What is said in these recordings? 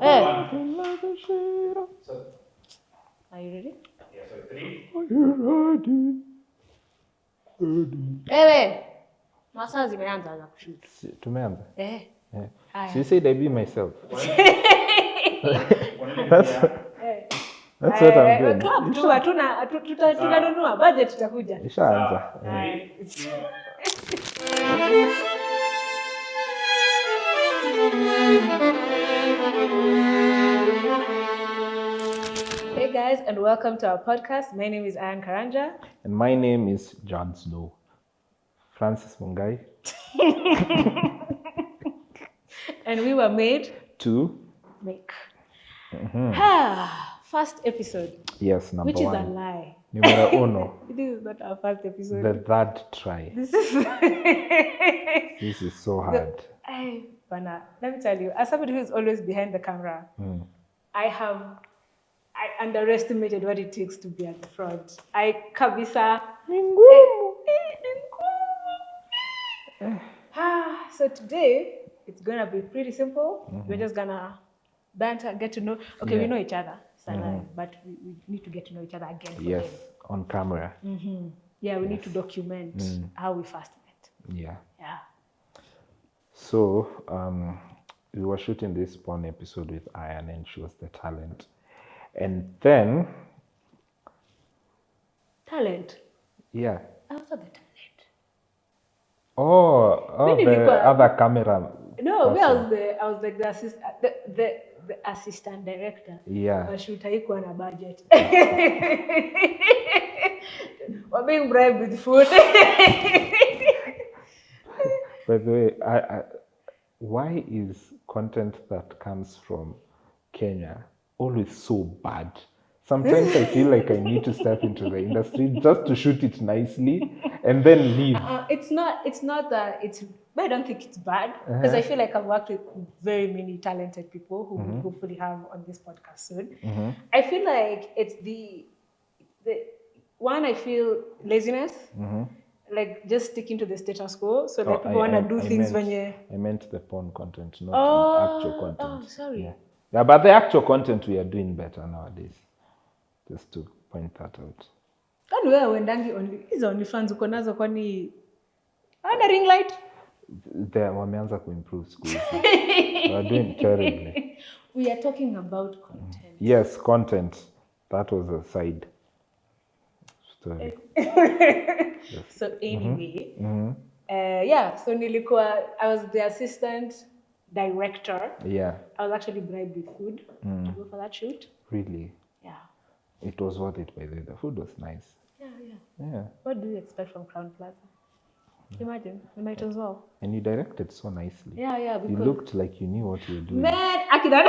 So, Are you ready? yeah, so 3. Are you ready? Wewe. Masaa zimeanza za kushoot. Tumeanza? Eh. Yeah. So you said I be myself. That's what I'm doing. Club tu hatuna tutanunua budget itakuja. Ishaanza. Hey guys, and welcome to our podcast. My name is Ayan Karanja. And my name is Jon Snow. Francis Mungai. And we were made to make. First episode. Yes, number which one. Which is a lie. Numero uno. This is not our first episode. The third try. This is so hard. Let me tell you, as somebody who is always behind the camera, I underestimated what it takes to be at the front. Kabisa. So today, it's going to be pretty simple. We're just going to banter, get to know. Okay, we know each other, but we need to get to know each other again. Yes, on camera. Yeah, we need to document how we first met. Yeah. Yeah. So, we were shooting this porn episode with Ayan, and she was the talent. And then... Talent? Yeah. I was not the talent. Oh, the other camera. No, I was like the assistant, the assistant director. Yeah. But shoot, haikuwa na budget. We're being bribed with food. By the way, why is content that comes from Kenya always so bad? Sometimes I feel like I need to step into the industry just to shoot it nicely and then leave. It's not that it's, but I don't think it's bad because I feel like I've worked with very many talented people who we hopefully have on this podcast soon. I feel like it's the one, I feel laziness, like just sticking to the status quo. So that people want to do things when you... I meant the porn content, not actual content. Oh, sorry. Yeah, but the actual content we are doing better nowadays. Just to point that out. Kwani wewe uendangi hizo OnlyFans uko nazo kwani ana ring light? Wameanza kuimprove schools. We are doing terribly. We are talking about content. Yes, content. That was a side story. So anyway, so I was the assistant director. Yeah. I was actually bribed with food to go for that shoot. Really? Yeah. It was worth it, by the way. The food was nice. Yeah. What do you expect from Crown Plaza? Imagine, you might as well. And you directed so nicely. Yeah. Because you looked like you knew what you were doing. Man, Akidan.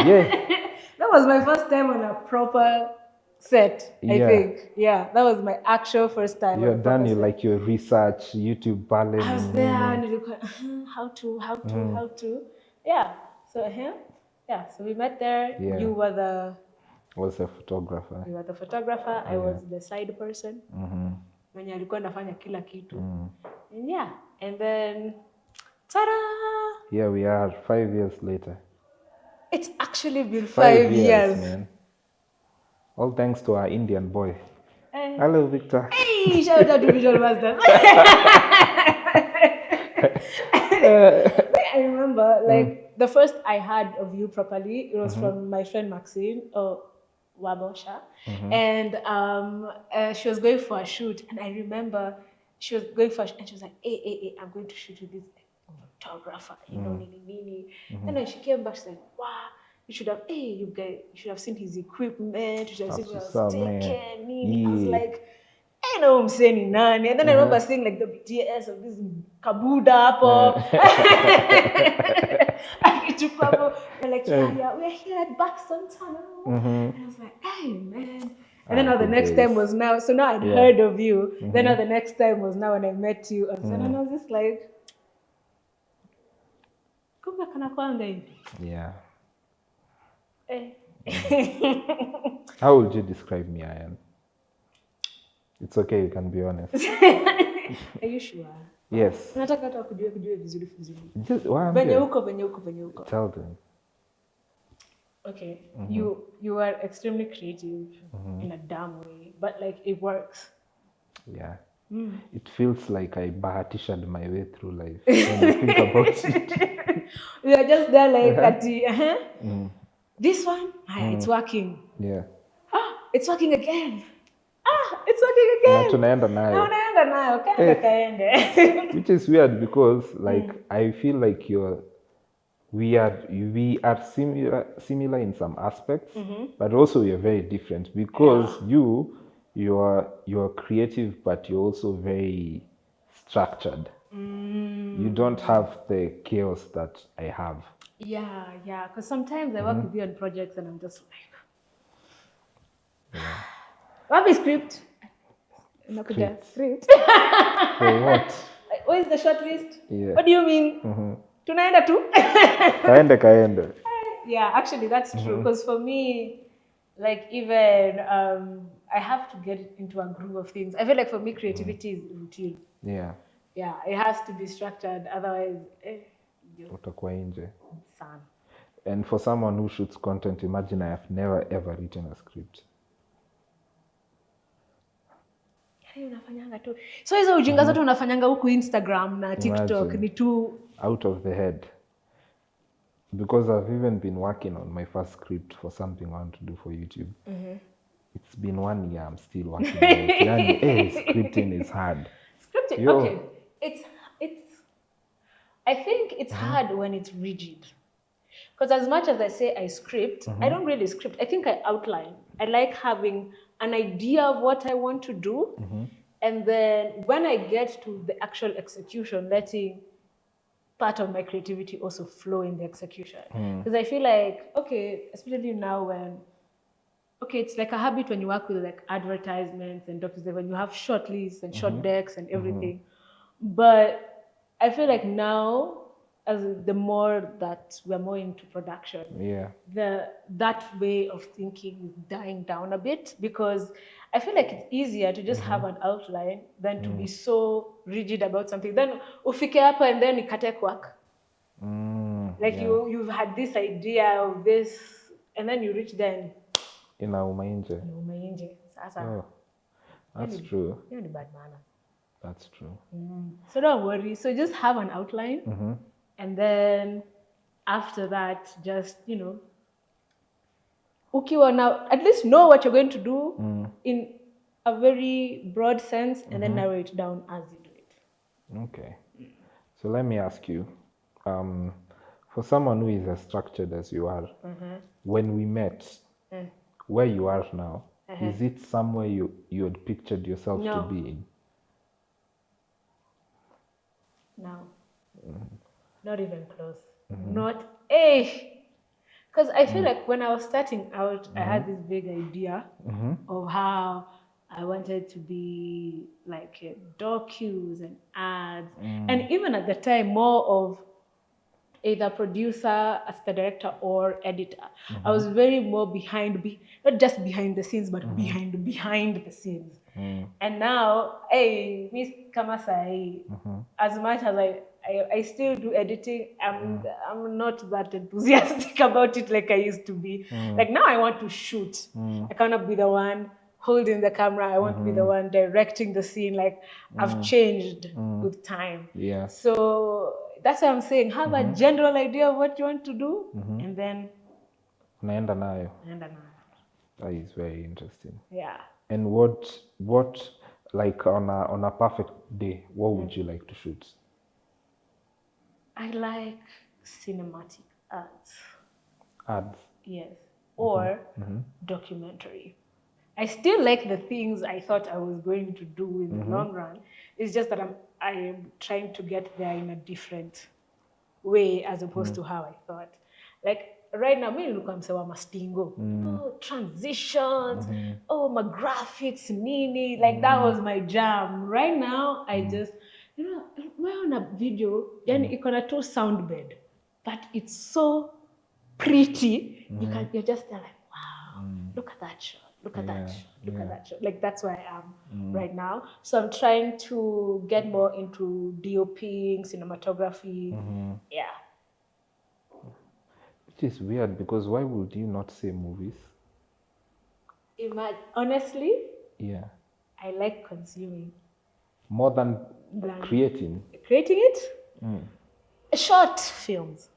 Yeah. That was my first time on a proper set, I think. Yeah, that was my actual first time. You had done your research, YouTube balance. I was there and how to. Yeah. So so we met there. Yeah. You were the... was a photographer. You were the photographer. I was the side person. Mwenye alikuwa nafanya kila kitu. And then ta-da! Yeah, we are 5 years later. It's actually been 5 years. Man. All thanks to our Indian boy. Hello, Victor. Hey, shout out to Visual Master. I remember, the first I heard of you properly, it was from my friend Maxine, Wabosha. And she was going for a shoot. And I remember she was going for a shoot, and she was like, hey, I'm going to shoot with this photographer, nini. And then she came back, she said, wow, you should have seen his equipment, you should have seen what I was taking. I was like, I know I'm saying nani. And then I remember seeing the BTS of this Kabuda hapo. They're like, we're here at Buxton Tunnel. And I was like, hey man. And then the next time was now. So now I'd heard of you. Then the next time was now when I met you. And I was just like, kumbe kana kwanga hivi. Yeah. Eh. How would you describe me, Ayan? It's okay, you can be honest. Are you sure? Yes. Nataka hata kujue vizuri. Just venye uko. tell them. okay, you are extremely creative in a dumb way, but like it works. Yeah. It feels like I bahatished my way through life when I think about it. You are just there like that. This one, it's working. Yeah. It's working again. It's working Na again. tunaenda Na nayo. unaenda nayo, kaenda kaende. Which is weird because like I feel like we are similar in some aspects, but also we are very different because you're creative, but you're also very structured. You don't have the chaos that I have. Yeah. Because sometimes I work with you on projects and I'm just like, wapi script? Nakuja script. For what? Like, where is the short list? Yeah. What do you mean? Tunaenda tu? Kaende. Yeah, actually that's true. Because for me, like even I have to get into a groove of things. I feel like for me, creativity is routine. Yeah. Yeah, it has to be structured. Otherwise, Utakuwa nje. sana. And for someone who shoots content, imagine I have never ever written a script. Unafanyanga tu. So hizo ujinga zote unafanyanga huku Instagram na TikTok Imagine. ni tu Out of the head. Because I've even been working on my first script for something I want to do for YouTube. It's been 1 year, I'm still working on it. Yani, scripting is hard. Scripting, okay. It's I think it's hard when it's rigid. Because as much as I say I script, I don't really script. I think I outline. I like having an idea of what I want to do. And then when I get to the actual execution, letting part of my creativity also flow in the execution. Because I feel like, okay, especially now when, okay, it's like a habit when you work with like advertisements and documents, when you have short lists and short decks and everything. But I feel like now, as the more that we're more into production, that way of thinking is dying down a bit, because I feel like it's easier to just have an outline than to be so rigid about something. Then ufike hapa and then ikate work. Like you've had this idea of this, and then you reach then. Inauma nje. Sasa. That's true. You're the bad man. That's true. So don't worry. So just have an outline. And then after that, just, ukiwa now, at least know what you're going to do in a very broad sense, and then narrow it down as you do it. Okay. So let me ask you, for someone who is as structured as you are, when we met, where you are now, is it somewhere you had pictured yourself to be in? No. Not even close. Not a. Because I feel like when I was starting out, I had this big idea of how I wanted to be like docus and ads. And even at the time, more of either producer, assistant director, or editor. I was very more behind, not just behind the scenes, but behind the scenes. And now, hey, Miss Kamasai, as much as I still do editing, I'm not that enthusiastic about it like I used to be. Like now I want to shoot. I cannot be the one holding the camera. I want to be the one directing the scene. Like I've changed with time. Yeah. So that's what I'm saying. Have a general idea of what you want to do, and then Naenda nayo. That is very interesting. Yeah. And what like on a perfect day, what would you like to shoot? I like cinematic ads. Ads. Yes. Or documentary. I still like the things I thought I was going to do in the long run. It's just that I am trying to get there in a different way as opposed to how I thought. Like right now, me look msewa mastingo. Oh, transitions. Oh, my graphics, nini. Like that was my jam. Right now, I just, we're on a video, yani iko na two sound bed, but it's so pretty. You're just there like, wow, look at that shot. Look at that shot. Look at that shot. Like that's where I am right now. So I'm trying to get more into DOPing, cinematography. Yeah. Which is weird because why would you not say movies? Honestly, Yeah. I like consuming. More than Than creating. creating it? Short films.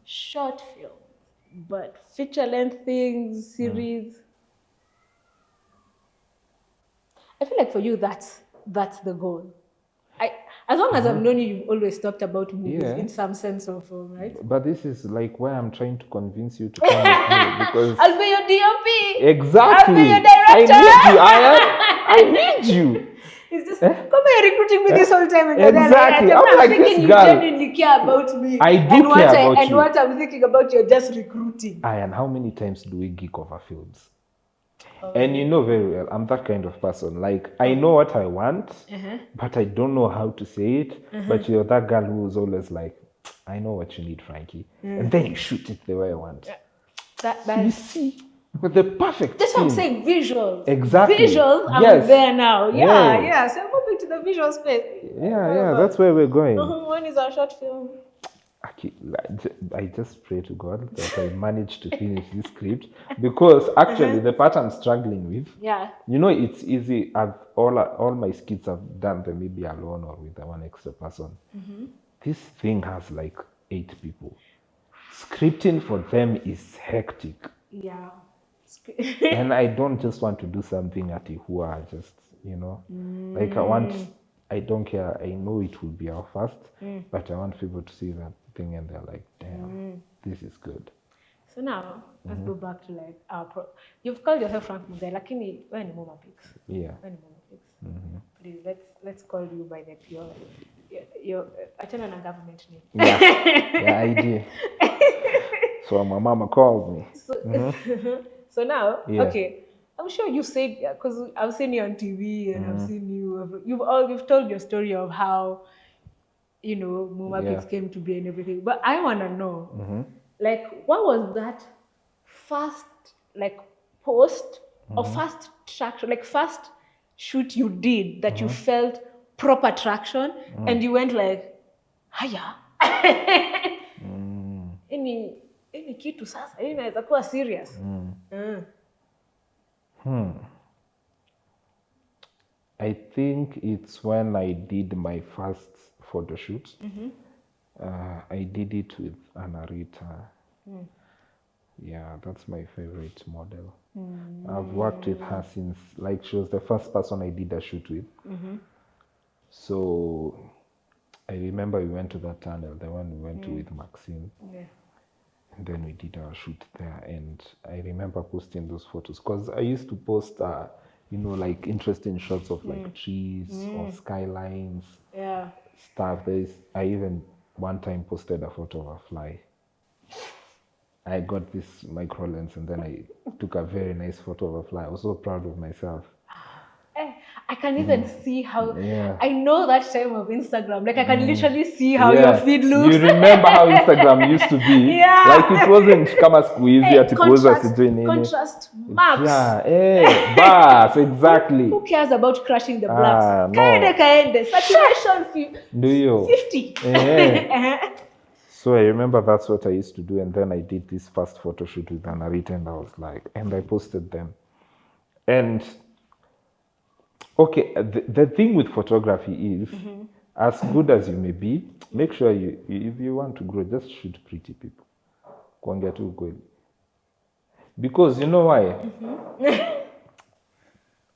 Short films. But feature length things, series. I feel like for you, that's the goal. As long as I've known you, you've always talked about movies Yeah. in some sense or form, right? But this is like why I'm trying to convince you to come with me because I'll be your DOP. exactly. I'll be your director. I need you. It's just, come here recruiting me this whole time and you're there Exactly. like, I'm like thinking this you girl. genuinely care about me. I do and what care about and you. what I'm thinking about, you're just recruiting. Ayan, how many times do we geek over films? And you know very well, I'm that kind of person. Like, I know what I want, but I don't know how to say it. But you're that girl who's always like, I know what you need, Frankie. And then you shoot it the way I want. You see, with the perfect That's what I'm scene. saying, visuals. Exactly. Visuals, Yes. I'm there now. Yeah. Yeah. So I'm moving to the visual space. Yeah, that's where we're going. When is our short film? I just pray to God that I manage to finish this script because actually the part I'm struggling with, you know, it's easy. All my skits I've done them maybe alone or with one extra person. This thing has like 8 people. Scripting for them is hectic. Yeah. And I don't just want to do something at who are just, you know, like I don't care. I know it will be our first, but I want people to see that thing and they're like, damn, this is good. So now, let's go back to like you've called yourself Frank Mungai, lakini wewe ni Mama Pix. Yeah. Wewe ni Mama Pix. Please, let's call you by the your achana na government name. Yeah, I do. So my mama called me. So now, Yeah. okay, I'm sure you said, because I've seen you on TV and I've seen you've told your story of how, you know, Muma Pix came to be and everything. But I want to know, like, what was that first, like, post or first traction, like, first shoot you did that you felt proper traction and you went like, haya. Any kitu sasa, hii inaweza kuwa serious. I think it's when I did my first photo shoot. I did it with Anarita. Yeah, that's my favorite model. I've worked with her since, like, she was the first person I did a shoot with. So I remember we went to that tunnel, the one we went to with Maxine. Yeah. And then we did our shoot there. And I remember posting those photos because I used to post, you know, like interesting shots of like trees or skylines, stuff. I even one time posted a photo of a fly. I got this micro lens and then I took a very nice photo of a fly. I was so proud of myself. I can even see how, I know that time of Instagram, like I can literally see how Yeah. your feed looks. You remember how Instagram used to be? Like it wasn't kama siku hizi ati kuuza sijui nini. Contrast max. Bas, exactly. Who cares about crashing the blacks? No. Kaende. Saturation Do you? 50. So I remember that's what I used to do, and then I did this first photo shoot with Anarita, and I was like, and I posted them. And okay, the thing with photography is, as good as you may be, make sure you if you want to grow, just shoot pretty people. Kuongea tu ukweli. Because you know why?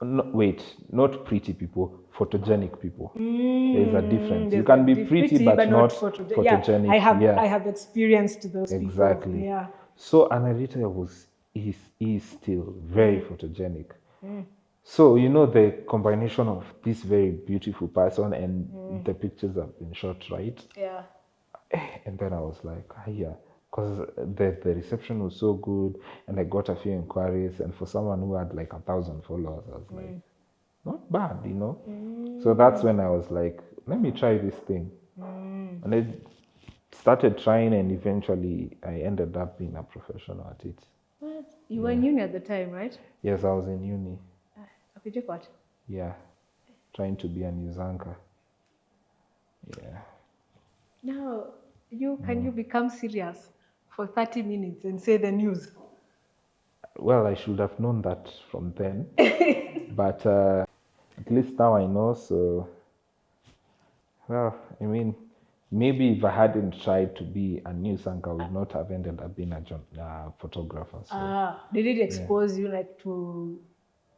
No, wait, not pretty people, photogenic people. There's a difference. You can be pretty, but not photogenic. Yeah, I have experienced those exactly. people. Yeah. So Anarita is still very photogenic. So, you know, the combination of this very beautiful person and the pictures have been shot, right? Yeah. And then I was like, yeah, because the reception was so good and I got a few inquiries. And for someone who had like 1,000 followers, I was like, not bad, you know? So that's when I was like, let me try this thing. And I started trying and eventually I ended up being a professional at it. What? You were in uni at the time, right? Yes, I was in uni. What? Yeah, trying to be a news anchor. Yeah. Now, can you become serious for 30 minutes and say the news. Well, I should have known that from then. But at least now I know. So, well, I mean, maybe if I hadn't tried to be a news anchor, I would not have ended up being a photographer. So, Did it expose you like to,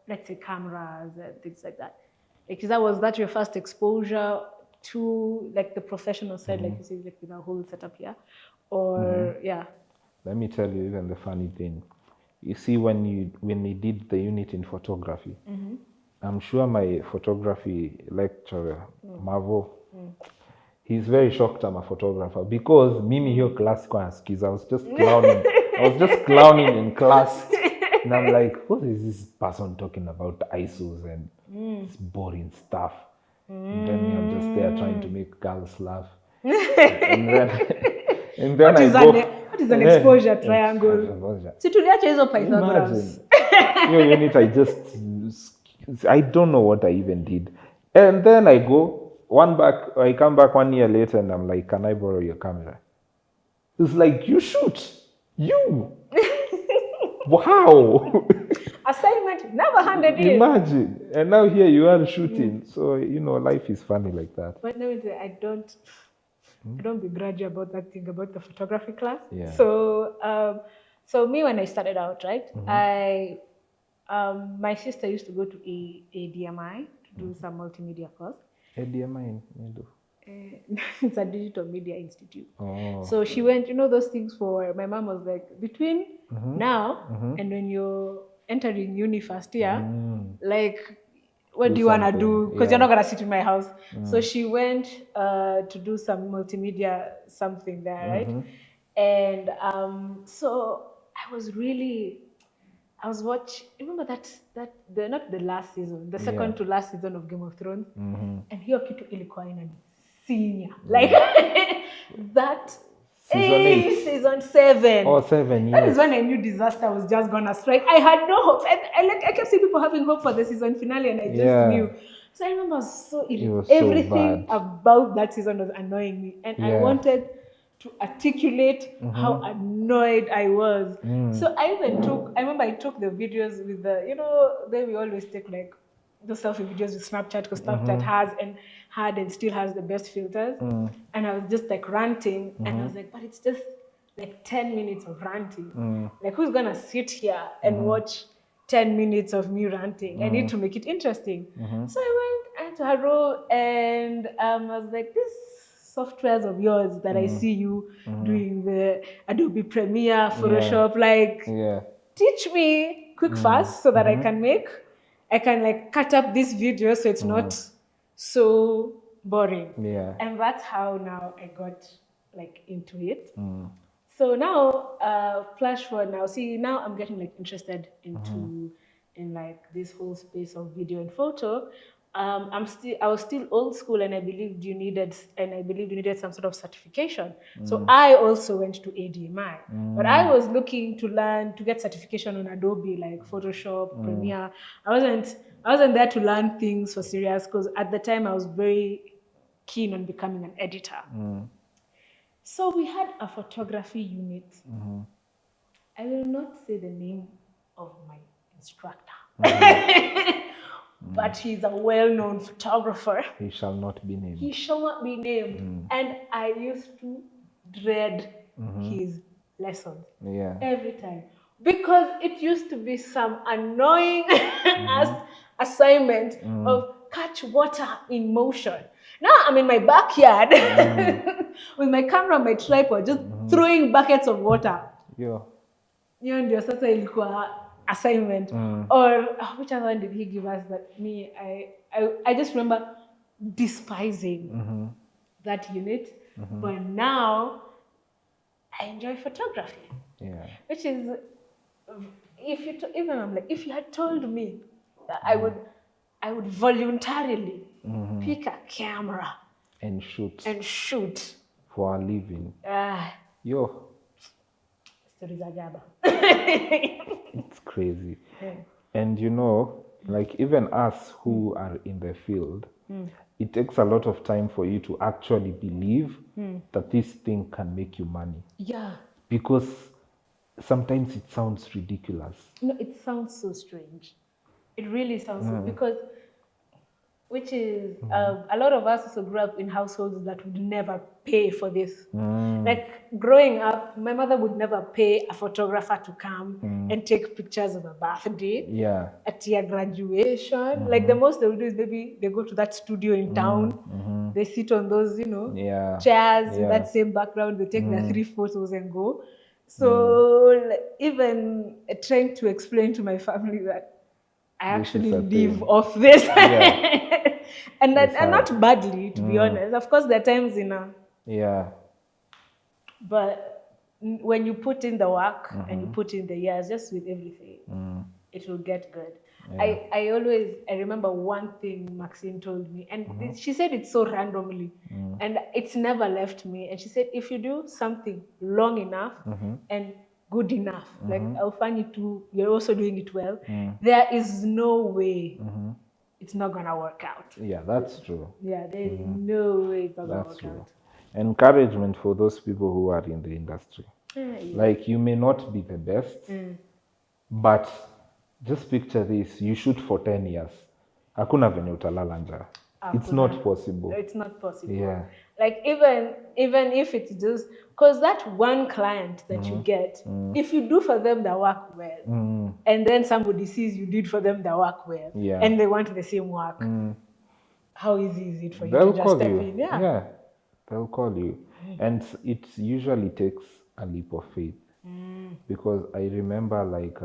let's say, cameras and things like that? Like, was that your first exposure to like the professional side, like you said, like with our whole setup here, or yeah? let me tell you even the funny thing. You see, when we did the unit in photography, I'm sure my photography lecturer, Mavo, he's very shocked I'm a photographer because mimi hiyo class kwa nasikiza. I was just clowning in class. And I'm like, what is this person talking about ISOs and this boring stuff? And then I'm just there trying to make girls laugh. and then What is an exposure triangle? Si tuliacha hizo Pythagoras. Your unit, I don't know what I even did. And then I come back 1 year later and I'm like, can I borrow your camera? It's like, you shoot. You. Wow. Assignment never handed in. Imagine. And now here you are shooting. So, life is funny like that. But no, I don't begrudge you about that thing about the photography class. Yeah. So me, when I started out, right, my sister used to go to ADMI to do some multimedia course. ADMI, It's a digital media institute. Oh. So she went, those things for, my mom was like, between now and when you're entering uni first year, like, what do you want to do? Because you're not going to sit in my house. So she went to do some multimedia something there, right? And so I was watching, remember not the last season, the second to last season of Game of Thrones. And hiyo kitu ilikuwa inanisinya. Like, that season 7. Oh, 7 years. That is when I knew disaster was just gonna strike. I had no hope, and I kept seeing people having hope for the season finale, and I just knew. So I remember everything about that season was annoying me, and I wanted to articulate how annoyed I was. So I remember I took the videos with then we always take like the selfie videos with Snapchat, because Snapchat had and still has the best filters. And I was just like ranting, and I was like, but it's just like 10 minutes of ranting. Like, who's gonna sit here and watch 10 minutes of me ranting? I need to make it interesting. So I went to her row, and I was like, these softwares of yours that I see you doing, the Adobe Premiere, Photoshop, teach me quick, fast, so that I can like cut up this video so it's not so boring. Yeah. And that's how now I got like into it. So now, flash forward now. See, now I'm getting like interested in like this whole space of video and photo. I was still old school, and I believed you needed some sort of certification. So I also went to ADMI, but I was looking to get certification on Adobe, like Photoshop, Premiere. I wasn't there to learn things for serious, because at the time I was very keen on becoming an editor. So we had a photography unit. I will not say the name of my instructor. But he's a well-known photographer. He shall not be named. He shall not be named. And I used to dread his lessons every time, because it used to be some annoying assignment of catch water in motion. Now I'm in my backyard with my camera on my tripod, just throwing buckets of water. Ndio sasa ilikuwa assignment. Or which other one did he give us that I just remember despising that unit. But now I enjoy photography. Which is, if you had told me that I would voluntarily pick a camera and shoot for a living. Stories are jaba. It's crazy. And like even us who are in the field, it takes a lot of time for you to actually believe that this thing can make you money. because sometimes it sounds ridiculous. No, it sounds so strange. It really sounds so, because which is a lot of us also grew up in households that would never pay for this. Like growing up, my mother would never pay a photographer to come and take pictures of a birthday, Yeah. at your graduation. Like the most they will do is maybe they go to that studio in town, they sit on those, Yeah. chairs in Yeah. that same background, they take their 3 photos and go. So like, even trying to explain to my family that I This is actually a live thing. off this. Yeah. and It's not badly, to be honest. Of course, there are times Yeah. but when you put in the work and you put in the years, just with everything, it will get good. Yeah. I remember one thing Maxine told me, and she said it so randomly, and it's never left me. And she said, if you do something long enough and good enough, like I'll find you too, you're also doing it well, there is no way it's not gonna work out. Yeah, that's true. Yeah, there's no way it's not gonna That's work true. out. Encouragement for those people who are in the industry. Yeah. Like, you may not be the best, but just picture this, you shoot for 10 years. Hakuna venye utalala njaa. It's not possible. It's not possible. Yeah. Like even if it's just because that one client that you get, if you do for them the work well, and then somebody sees you did for them the work well, Yeah. and they want the same work, how easy is it for you They'll to just call step you. in? Yeah, they'll call you. And it usually takes a leap of faith. Because I remember, like,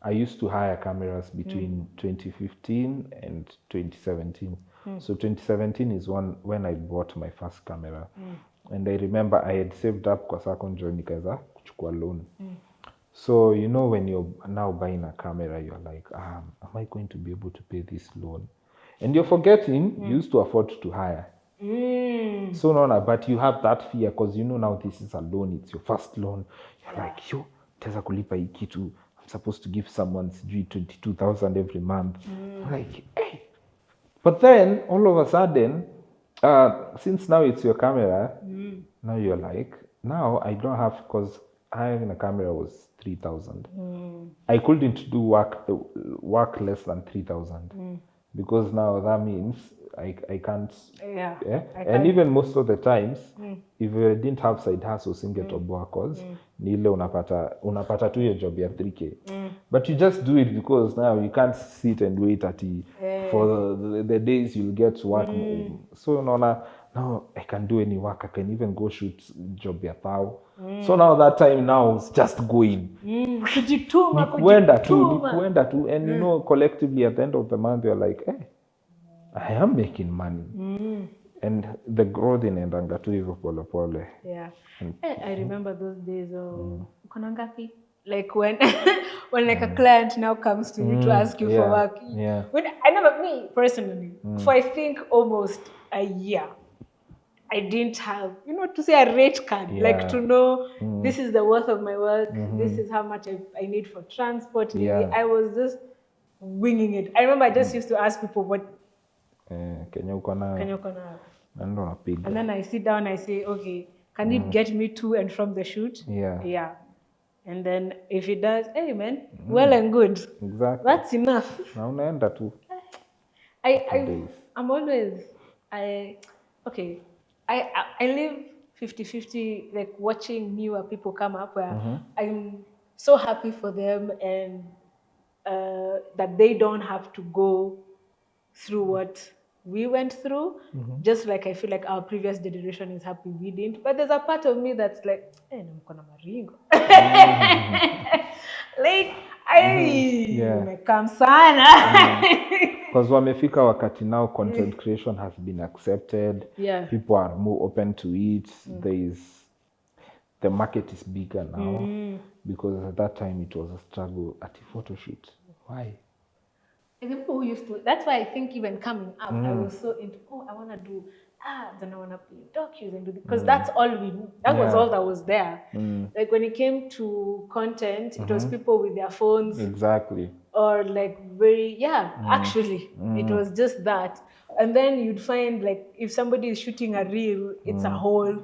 I used to hire cameras between 2015 and 2017. So 2017 is when I bought my first camera. And I remember I had saved up kwa sako njo nikaweza kuchukua loan. So, when you're now buying a camera, you're like, am I going to be able to pay this loan? And you're forgetting you used to afford to hire. So no, but you have that fear because now this is a loan, it's your first loan. You're like, teza kulipa hii kitu. I'm supposed to give someone 22,000 every month. Like, hey. But then all of a sudden, since now it's your camera, now you're like, now I don't have, because having a camera was 3,000. I couldn't do work less than 3,000 because now that means I can't. Yeah. And even most of the times, if I didn't have side hustles, singetoboa cause ni ile unapata tu hiyo job ya 3K. But you just do it because now you can't sit and wait for the days you'll get work. So now I can do any work. I can even go shoot job ya 1,000. So now that time now is just going. Kujituma. Kuenda tu. And collectively at the end of the month, you're like, hey, I am making money. And the growth inaendanga tu hivyo pole pole. Yeah. I remember those days of uko ngapi? Like when like a client now comes to you to ask you for work. Yeah. When I never, me personally, for I think almost a year, I didn't have, to say a rate card, like to know this is the worth of my work, this is how much I need for transport. Yeah. I was just winging it. I remember I just used to ask people what Kenya uko nayo. Ndo napiga. And then I sit down, I say, okay, can it get me to and from the shoot? Yeah. And then if it does, hey man, well and good. Exactly. That's enough. Na unaenda tu. I'm always, I live 50-50, like watching newer people come up where I'm so happy for them and that they don't have to go through what we went through. Just like I feel like our previous generation is happy we didn't. But there's a part of me that's like, hey, namkona maringo. Like, umekam sana. Because wamefika wakati now content creation has been accepted. Yeah. People are more open to it. The market is bigger now. Because at that time it was a struggle at the photo shoot. Why? And the people who used to, that's why I think even coming up, I was so into, I want to do ads and I want to be docus and do this. Because that's all we knew. That was all that was there. Like when it came to content, it was people with their phones. Exactly. Or like actually, it was just that. And then you'd find like if somebody is shooting a reel, it's a whole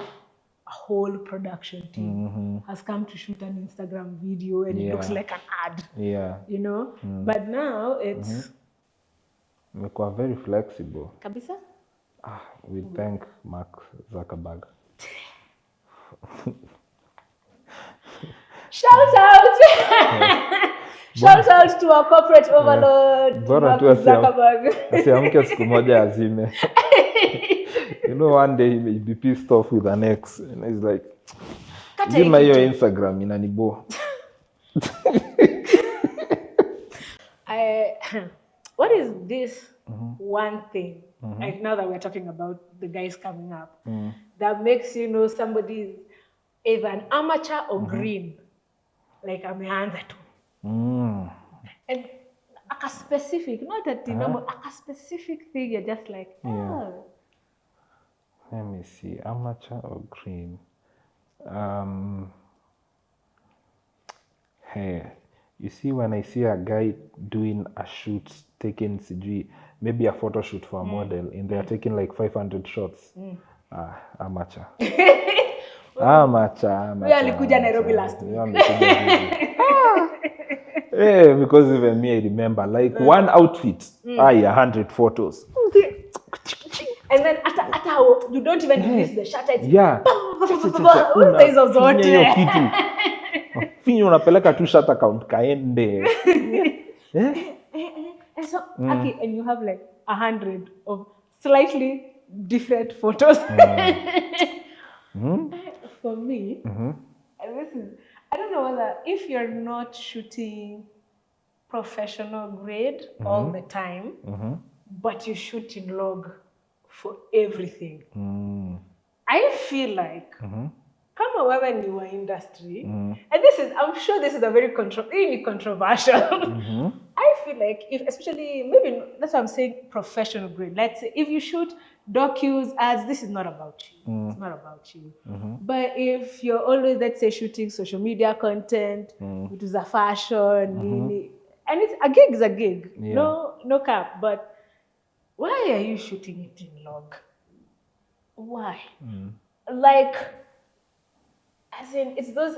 whole production team has come to shoot an Instagram video and it looks like an ad. Yeah. You know? But now it's Imekuwa very flexible. kabisa. We thank Mark Zuckerberg. Shout out! Shout out to our corporate overlord, Mark Zuckerberg. Asiamke siku moja azime. You know, one day he may be pissed off with an ex, and he's like, "Give me your Instagram, inanibo." What is this one thing? Like now that we're talking about the guys coming up, that makes you know somebody is either an amateur or green, like ameanza tu. And a specific, not that you know, a specific thing. You're just like, oh. Let me see, amateur or green. Hey, you see, when I see a guy doing a shoot, taking CG, maybe a photo shoot for a model, and they are taking like 500 shots. Amateur. Amateur. We alikuja Nairobi last week. Yeah, because even me, I remember, like one outfit, 100 photos. And then after you don't even release the shutter. Yeah. Hizo zote. Finyo unapeleka tu shutter count kaende. And so, okay, and you have like 100 of slightly different photos. For me, and this is, I don't know whether if you're not shooting professional grade all the time, but you shoot in log for everything. I feel like, kama wewe ni wa industry, and this is, I'm sure this is a very controversial. I feel like, if, especially, maybe that's why I'm saying professional grade. Let's say if you shoot docus, ads, this is not about you. It's not about you. But if you're always, let's say, shooting social media content, which is a fashion, and it's a gig is a gig. Yeah. No cap. But why are you shooting it in log? Why? Like, as in, it's those,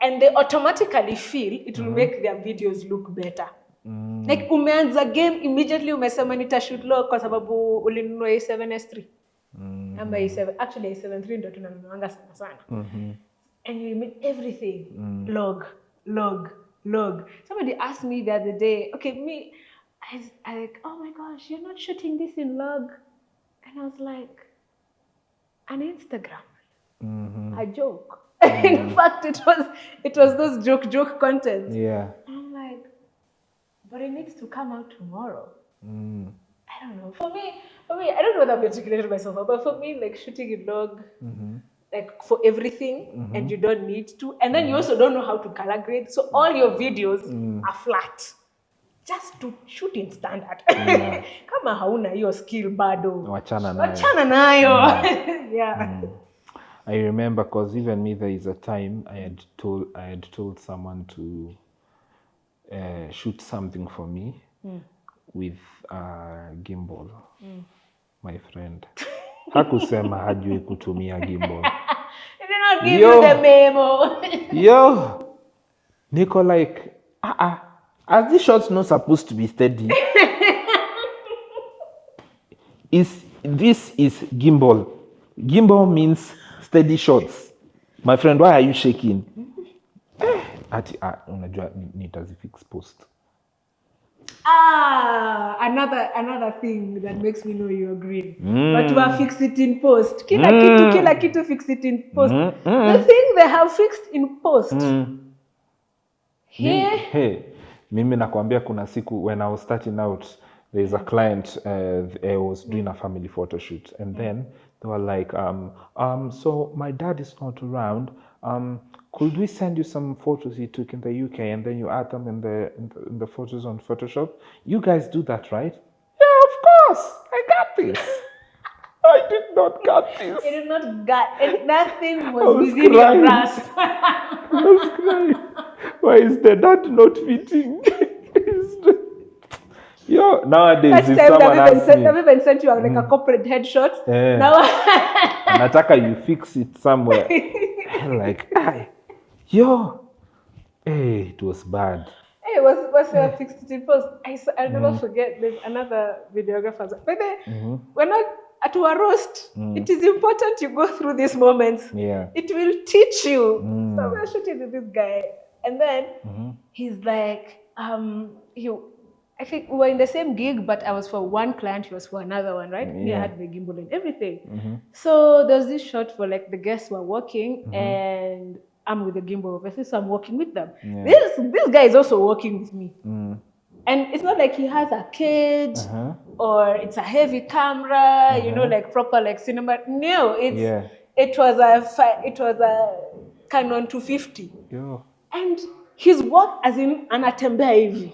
and they automatically feel it will make their videos look better. Like, umeanza game, immediately umesema nitashoot log kwa sababu ulinunua A7S3. Ama A7, actually A7 III ndo tunanunuanga sana. And you make everything log. Somebody asked me the other day, okay, me, I like, oh my gosh, you're not shooting this in log. And I was like, an Instagram, a joke. In fact, it was those joke content. Yeah. And I'm like, but it needs to come out tomorrow. I don't know. For me, I don't know whether I've articulated myself, but for me, like shooting in log, like for everything, and you don't need to, and then you also don't know how to color grade, so all your videos are flat. Just to shoot in standard. Kama hauna hiyo skill bado. Wachana nayo. Yeah. I remember, because even me, there is a time I had told someone to shoot something for me with a gimbal. My friend. Hakusema hajui kutumia gimbal. He did not give you the memo. Yo. Nico like, are these shots not supposed to be steady? This is gimbal. Gimbal means steady shots. My friend, why are you shaking? Unajua nitazifix post. Another thing that makes me know you agree. But we fix it in post. Kila kitu fix it in post. The thing they have fixed in post. Here. Hey, mimi nakwambia kuna siku when I was starting out, there's a client, I was doing a family photo shoot, and then they were like, so my dad is not around. Could we send you some photos he took in the UK, and then you add them in the photos on Photoshop? You guys do that, right? Yeah, of course. I got this. I did not got this. You did not got it. Nothing was within your grasp. I was crying. Why is the dad not fitting? Yo, nowadays, if someone asks me... I've even sent you like a corporate headshot. Yeah. Now Anataka you fix it somewhere. Like, yo, hey, it was bad. Hey, what's your 60 post? I'll never forget. There's another videographer. But then, we're not at a roast. It is important you go through these moments. Yeah. It will teach you. So we're shooting with this guy, and then he's like, I think we were in the same gig, but I was for one client, he was for another one, right? Me, I had my gimbal and everything. So there's this shot for like the guests were working, and I'm with the gimbal, obviously, so I'm working with them. This guy is also working with me. And it's not like he has a cage or it's a heavy camera, you know, like proper like cinema. No, it was a Canon 250. Yo. And his work as in anatembea hivi.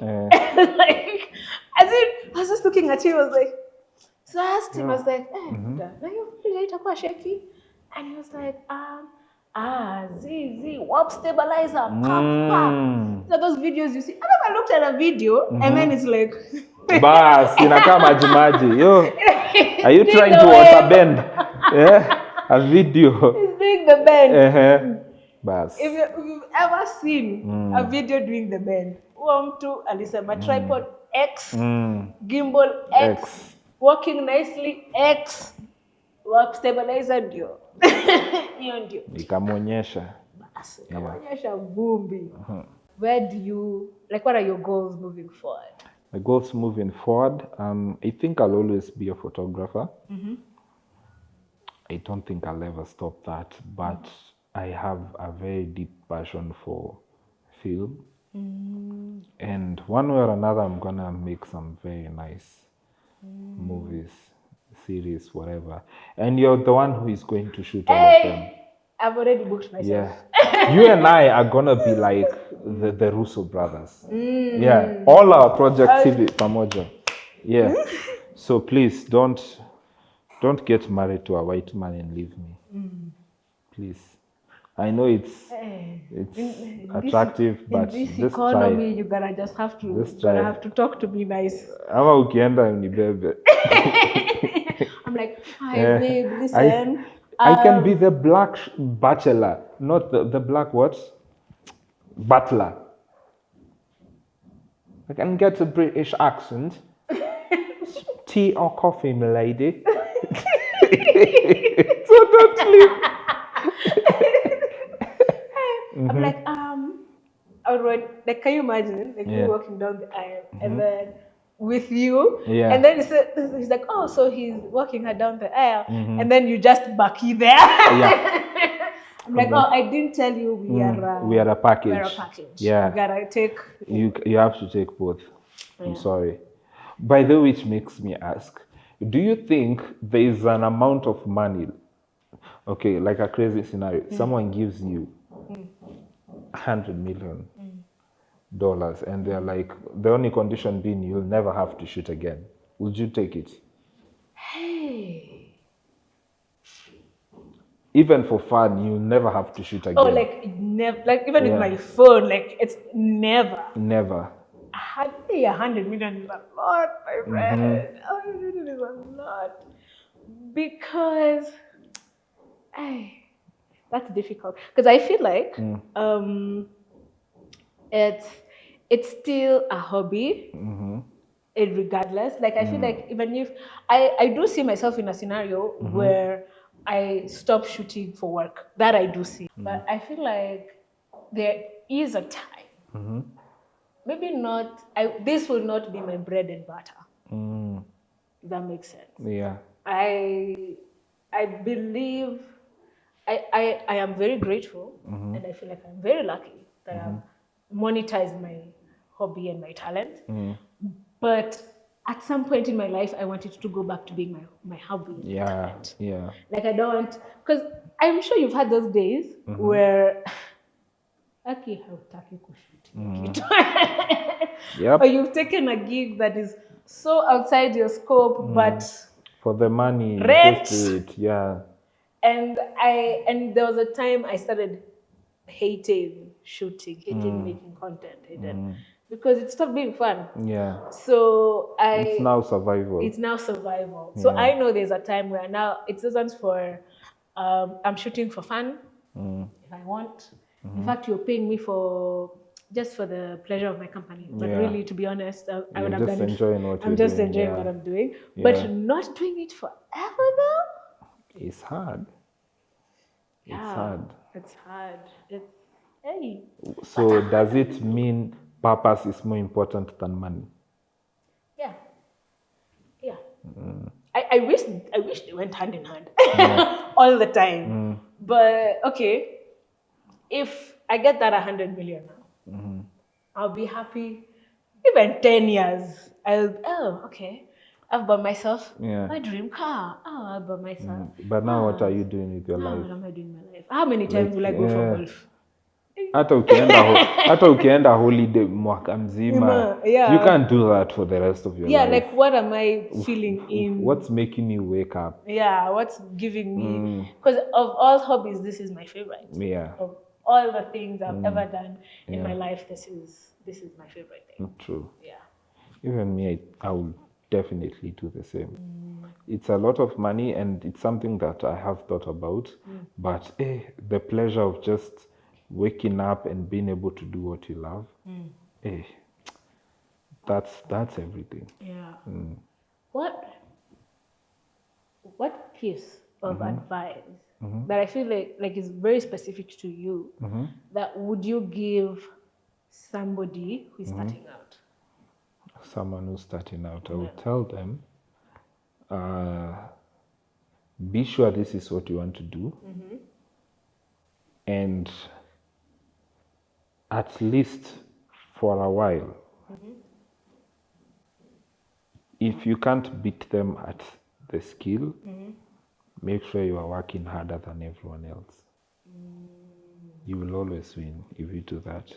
Like, as in, I was just looking at him, I was like, so I asked him, I was like, na hiyo video itakuwa shaky? And he was like, warp stabilizer, So those videos you see, I never looked at a video, and then it's like, Bas, inakaa maji. Yo, are you trying to water bend? Yeah, a video. He's doing the bend. Bas. If you've ever seen a video doing the bend, mtu alisema tripod X, gimbal X, working nicely X, warp stabilizer ndio. Hiyo ndio. Ikamwonyesha. Basi, ikamwonyesha vumbi. Where do you, like, what are your goals moving forward? My goals moving forward, I think I'll always be a photographer. I don't think I'll ever stop that, but I have a very deep passion for film. And one way or another, I'm gonna make some very nice movies, series, whatever. And you're the one who is going to shoot all of them. I've already booked myself. Yeah. You and I are gonna be like the Russo brothers. Yeah. All our projects hivi pamoja. Yeah. So please don't get married to a white man and leave me. Please. I know it's attractive, but in this just economy, try. you're gonna just have to try. have to talk to me nice. Ama ukienda unibebe. I'm like, hi babe, listen. I can be the black bachelor, not the black what? Butler. I can get a British accent. Tea or coffee, my lady? So don't sleep. I'm like, alright, like, can you imagine, like, you walking down the aisle, and then with you, and then he's like, oh, so he's walking her down the aisle, and then you just backy there. I'm like, oh, I didn't tell you we are a package. We're a package. Yeah. You gotta take. You have to take both. I'm sorry. By the way, which makes me ask, do you think there is an amount of money, okay, like a crazy scenario, someone gives you $100 million and they're like, the only condition being you'll never have to shoot again. Would you take it? Hey. Even for fun, you'll never have to shoot again. Oh, like never, like even with my phone, like it's never. Never. $100 million is a lot, my friend. $100 million is a lot. Because that's difficult. Because I feel like it's still a hobby. Regardless. Like I feel like even if I do see myself in a scenario where I stop shooting for work. That I do see. But I feel like there is a time. Maybe not, this will not be my bread and butter. If that makes sense. Yeah. I believe, I am very grateful, and I feel like I'm very lucky that I've monetized my hobby and my talent. But at some point in my life, I wanted to go back to being my hobby. Talent. Yeah. Like I don't want, because I'm sure you've had those days where Aki hautaki kushoot. Yep. Or you've taken a gig that is so outside your scope, but for the money, rent. just do it. Yeah. And there was a time I started hating shooting, hating making content, because it stopped being fun. Yeah. So it's now survival. So I know there's a time where now it isn't for I'm shooting for fun if I want. In fact, you're paying me for just for the pleasure of my company. But Yeah. really, to be honest, I would You're have just done it. enjoying what I'm you're just doing, enjoying yeah. what I'm doing, Yeah. but not doing it forever though. It's hard. It's Yeah, hard. it's hard. It's hey. So does it mean purpose is more important than money? Yeah. Yeah. I wish they went hand in hand all the time. But okay, if I get that 100 million now, I'll be happy. Even 10 years, okay. I've bought myself Yeah. my dream car. Oh, I bought myself. But now what are you doing with your Now life? what am I doing in my life? How many times will I go for yeah. golf? Hata ukienda holiday mwaka mzima, Yeah. you can't do that for the rest of your Yeah, life. like what am I feeling in? What's making you wake up? Yeah, what's giving me? Because of all hobbies, this is my favorite. Yeah. Of all the things I've ever done in my Yeah. life, this is my favorite thing. True. Yeah. Even me, I will definitely do the same. It's a lot of money and it's something that I have thought about. But the pleasure of just waking up and being able to do what you love, that's everything. Yeah. What piece of advice that I feel like is very specific to you that would you give somebody who is starting out? Someone who's starting out, I would tell them, be sure this is what you want to do. And at least for a while, if you can't beat them at the skill, make sure you are working harder than everyone else. You will always win if you do that.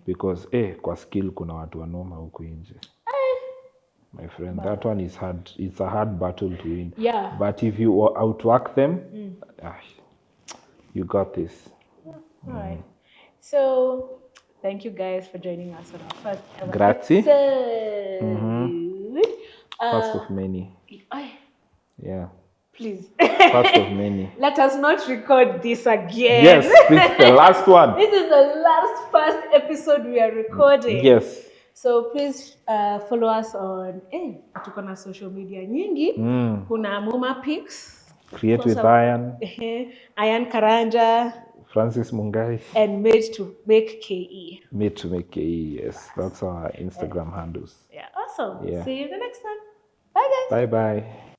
Because kwa skill kuna watu wanoma huku nje. My friend, that one is hard. It's a hard battle to win. Yeah. But if you outwork them, you got this. All right. So, thank you guys for joining us on our first ever Grazie. episode. First of many. Yeah. Please. First of many. Let us not record this again. Yes, this is the last one. This is the first episode we are recording. Yes. So please follow us on tuko na social media nyingi. Kuna Muma Pics. Create with Ayan. Ayan Karanja. Francis Mungai. And Made to Make KE. Made to Make KE, yes. That's our Instagram handles. Yeah, awesome. Yeah. See you in the next one. Bye, guys. Bye-bye.